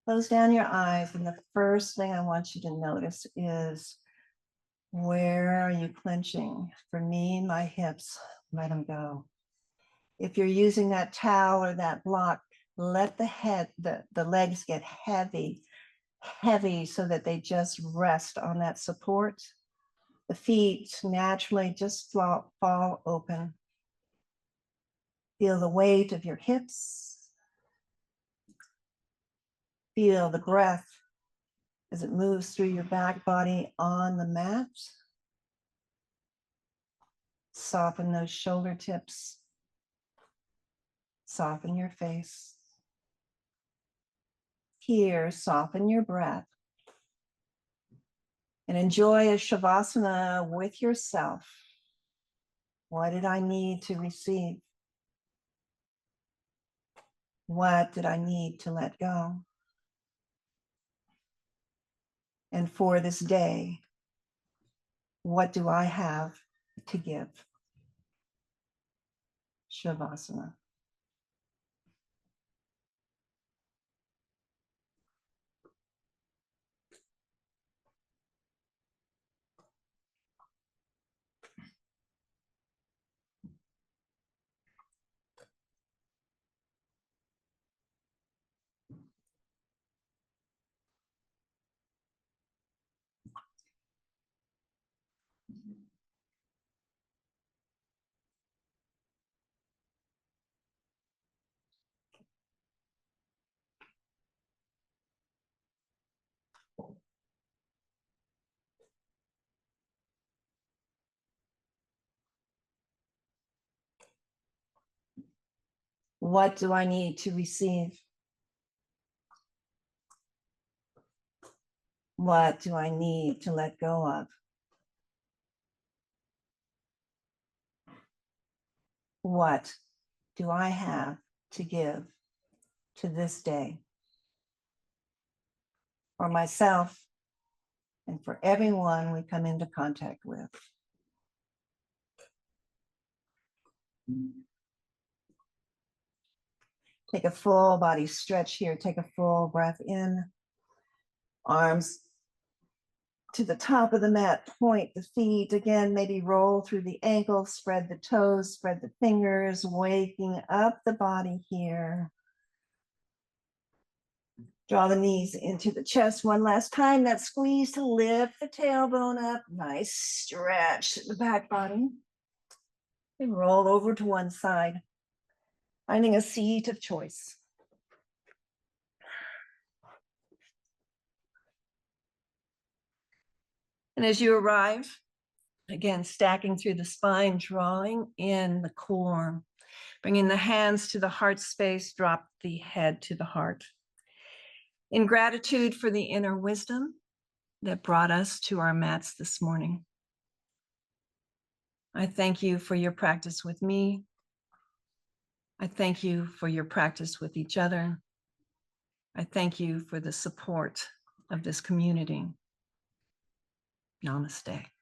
Close down your eyes, and the first thing I want you to notice is, where are you clenching? For me, my hips, let them go. If you're using that towel or that block, let the head, the legs get heavy so that they just rest on that support. The feet naturally just fall open. Feel the weight of your hips. Feel the breath as it moves through your back body on the mat. Soften those shoulder tips. Soften your face. Here, soften your breath. And enjoy a Shavasana with yourself. What did I need to receive? What did I need to let go? And for this day, what do I have to give? Shavasana. What do I need to receive? What do I need to let go of? what do I have to give to this day for myself and for everyone we come into contact with? Take a full body stretch here. Take a full breath in. Arms to the top of the mat, point the feet. Again, maybe roll through the ankles, spread the toes, spread the fingers, waking up the body here. Draw the knees into the chest one last time. That squeeze to lift the tailbone up. Nice stretch the back body. And roll over to one side, finding a seat of choice. And as you arrive, again, stacking through the spine, drawing in the core, bringing the hands to the heart space, drop the head to the heart. In gratitude for the inner wisdom that brought us to our mats this morning, I thank you for your practice with me. I thank you for your practice with each other. I thank you for the support of this community. Namaste.